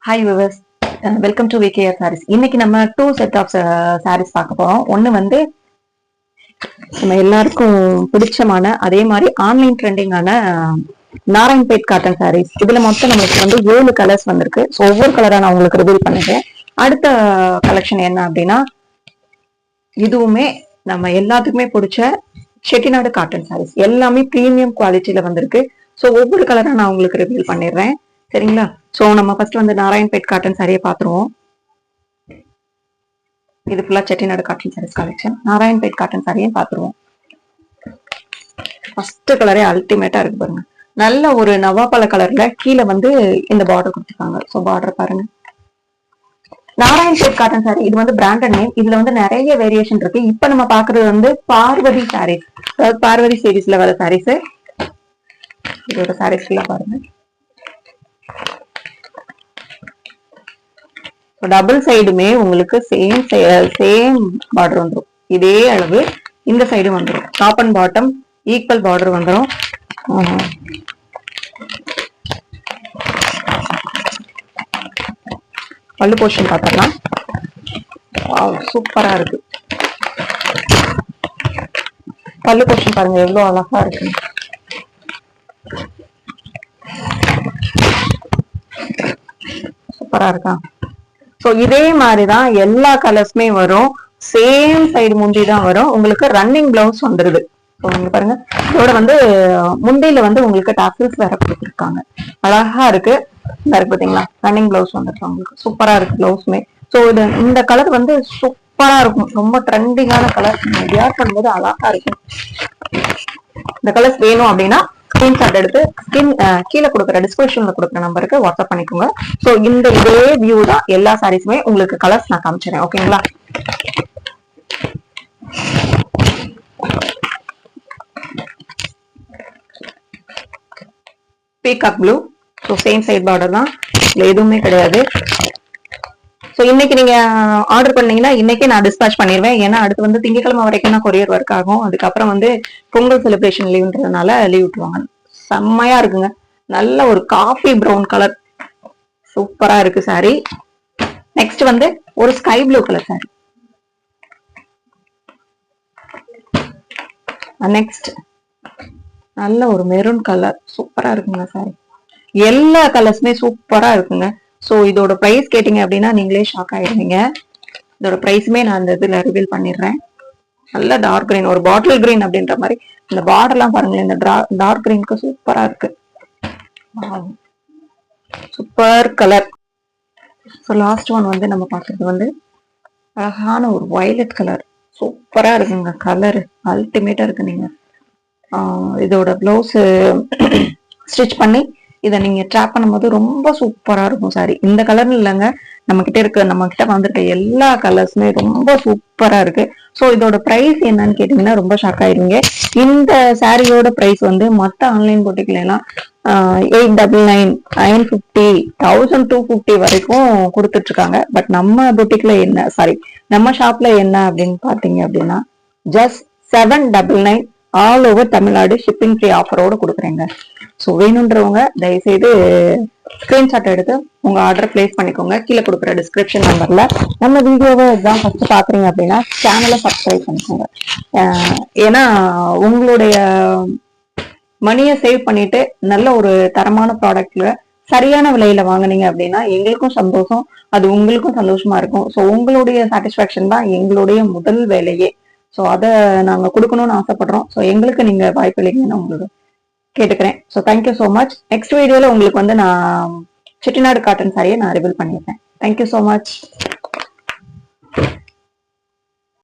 Hi viewers, welcome to VKR sarees. இன்னைக்கு நம்ம 2 set of saris பார்க்க போறோம். ஒன்னு வந்து நம்ம எல்லாருக்கும் பிடிச்சமான அதே மாதிரி ஆன்லைன் ட்ரெண்டிங்கான நாராயண்பேட் காட்டன் சாரீஸ். இதுல மொத்தம் நம்மளுக்கு வந்து 7 கலர்ஸ் வந்திருக்கு. ஸோ ஒவ்வொரு கலரா நான் உங்களுக்கு ரிவீல் பண்ணிட்டேன். அடுத்த கலெக்ஷன் என்ன அப்படின்னா, இதுவுமே நம்ம எல்லாத்துக்குமே பிடிச்ச செட்டிநாடு காட்டன் சாரீஸ். எல்லாமே பிரீமியம் குவாலிட்டியில வந்திருக்கு. ஸோ ஒவ்வொரு கலரா நான் உங்களுக்கு ரிவீல் பண்ணிடுறேன், சரிங்களா? சோ நம்ம ஃபர்ஸ்ட் வந்து நாராயண்பேட் காட்டன் சாரியை பாத்துருவோம். இது ஃபுல்லா Chettinad cotton sarees collection. Narayanpet cotton சாரியும் பாத்துருவோம். ஃபர்ஸ்ட் கலரே அல்டிமேட்டா இருக்கு பாருங்க. நல்ல ஒரு நவாப்பழ கலர்ல கீழே வந்து இந்த பார்டர் கொடுத்துருக்காங்க. சோ பார்டர் பாருங்க. நாராயண்பேட் காட்டன் சாரி இது வந்து பிராண்டட் நேம். இதுல வந்து நிறைய வேரியேஷன் இருக்கு. இப்ப நம்ம பாக்குறது வந்து பார்வதி சாரீஸ், அதாவது பார்வதி சீரீஸ்ல வர சாரீஸ். இதோட சாரீஸ் எல்லாம் பாருங்க. டபுள் சைடுமே உங்களுக்கு சேம் பார்டர் வந்துடும். இதே அளவு இந்த சைடு வந்துடும். Top and bottom equal border வந்துடும். பல்லு போர்ஷன் பார்த்தரலாம். சூப்பரா இருக்கு. பல்லு போர்ஷன் பாருங்க எவ்வளவு அழகா இருக்கு. சூப்பரா இருக்கா? சோ இதே மாதிரிதான் எல்லா கலர்ஸுமே வரும். சேம் சைடு முந்தி தான் வரும். உங்களுக்கு ரன்னிங் பிளவுஸ் வந்துருது. பாருங்க, இதோட வந்து முந்தியில வந்து உங்களுக்கு டாசல்ஸ் வேற கொடுத்துருக்காங்க. அழகா இருக்கு. பாத்தீங்களா, ரன்னிங் பிளவுஸ் வந்துருக்கு உங்களுக்கு. சூப்பரா இருக்கு பிளவுஸ்மே. சோ இந்த கலர் வந்து சூப்பரா இருக்கும். ரொம்ப ட்ரெண்டிங்கான கலர். வியர் பண்ணும்போது அழகா இருக்கும். இந்த கலர்ஸ் வேணும் அப்படின்னா ஸ்கிரீன்ஷாட் எடுத்து கீழே கொடுக்குற டிஸ்கிரிப்ஷன்ல கொடுக்குற நம்பருக்கு வாட்ஸ்அப் பண்ணிக்கோங்க. சோ இந்த இதே வியூ தான் எல்லா சாரீஸுமே. உங்களுக்கு கலர்ஸ் நான் காமிச்சிடறேன், ஓகேங்களா? Peacock blue. So same side border தான், இதுல எதுவுமே கிடையாது. ஸோ இன்னைக்கு நீங்க ஆர்டர் பண்ணீங்கன்னா இன்னைக்கே நான் டிஸ்பேச் பண்ணிடுவேன். ஏன்னா அடுத்து வந்து திங்கக்கிழமை வரைக்கும் தான் கொரியர் ஒர்க் ஆகும். அதுக்கப்புறம் வந்து பொங்கல் செலிப்ரேஷன் லீவ்ன்றதுனால லீவ் விட்டுருவாங்க. செம்மையா இருக்குங்க. நல்ல ஒரு காஃபி ப்ரௌன் கலர், சூப்பரா இருக்கு சாரி. நெக்ஸ்ட் வந்து ஒரு sky blue colour sorry. Next நல்ல ஒரு மெரூன் கலர், சூப்பரா இருக்குங்க சாரி. எல்லா கலர்ஸுமே சூப்பரா இருக்குங்க. ஸோ இதோட ப்ரைஸ் கேட்டீங்க அப்படின்னா நீங்களே ஷாக் ஆயிடுவீங்க. இதோட ப்ரைஸுமே நான் இந்த இதுல ரிவீல் பண்ணிடுறேன். நல்ல டார்க் கிரீன், ஒரு பாட்டில் கிரீன் அப்படின்ற மாதிரி. இந்த பார்டர் எல்லாம் பாருங்களேன், இந்த டார்க் கிரீனுக்கு சூப்பரா இருக்கு. Super colour. So last one வந்து நம்ம பார்க்கறது வந்து அழகான ஒரு வயலட் கலர். சூப்பரா இருக்குங்க கலர், அல்டிமேட்டா இருக்கு. நீங்க இதோட பிளவுஸ் ஸ்டிச் பண்ணி இதை நீங்க ட்ராப் பண்ணும்போது ரொம்ப சூப்பரா இருக்கும் சாரி. இந்த கலர் இல்லைங்க, நம்ம கிட்ட வந்திருக்க எல்லா கலர்ஸுமே ரொம்ப சூப்பரா இருக்கு. ஸோ இதோட பிரைஸ் என்னன்னு கேட்டீங்கன்னா ரொம்ப ஷாக் ஆயிருவீங்க. இந்த சாரியோட பிரைஸ் வந்து மற்ற ஆன்லைன் பொட்டிக்ல எல்லாம் 899, 950, 1250 வரைக்கும் கொடுத்துட்டு இருக்காங்க. பட் நம்ம பொட்டிக்ல என்ன, சாரி நம்ம ஷாப்ல என்ன அப்படின்னு பாத்தீங்க அப்படின்னா just 799 all over Tamil Nadu shipping free ஆஃபரோடு கொடுக்குறேங்க. ஸோ வேணுன்றவங்க தயவுசெய்து ஸ்கிரீன்ஷாட் எடுத்து உங்க ஆர்டர் பிளேஸ் பண்ணிக்கோங்க. கீழே கொடுக்குற டிஸ்கிரிப்ஷன் நம்பர்ல. நம்ம வீடியோவை எக்ஸாம் ஃபர்ஸ்ட் பாக்குறீங்க அப்படின்னா சேனலை சப்ஸ்கிரைப் பண்ணிக்கோங்க. ஏன்னா உங்களுடைய மணியை சேவ் பண்ணிட்டு நல்ல ஒரு தரமான ப்ராடக்ட்ல சரியான விலையில வாங்கினீங்க அப்படின்னா எங்களுக்கும் சந்தோஷம், அது உங்களுக்கும் சந்தோஷமா இருக்கும். ஸோ உங்களுடைய சாட்டிஸ்பாக்சன் தான் எங்களுடைய முதல் வேலையே. ஸோ அதை நாங்க கொடுக்கணும்னு ஆசைப்படுறோம். ஸோ எங்களுக்கு நீங்க வாய்ப்பு இல்லைங்கன்னு உங்களுக்கு கேட்டுக்கிறேன். So thank you so much. Next வீடியோல உங்களுக்கு வந்து நான் செட்டிநாடு காட்டன் சாரியை நான் ரிவீல் பண்ணியிருக்கேன். Thank you so much.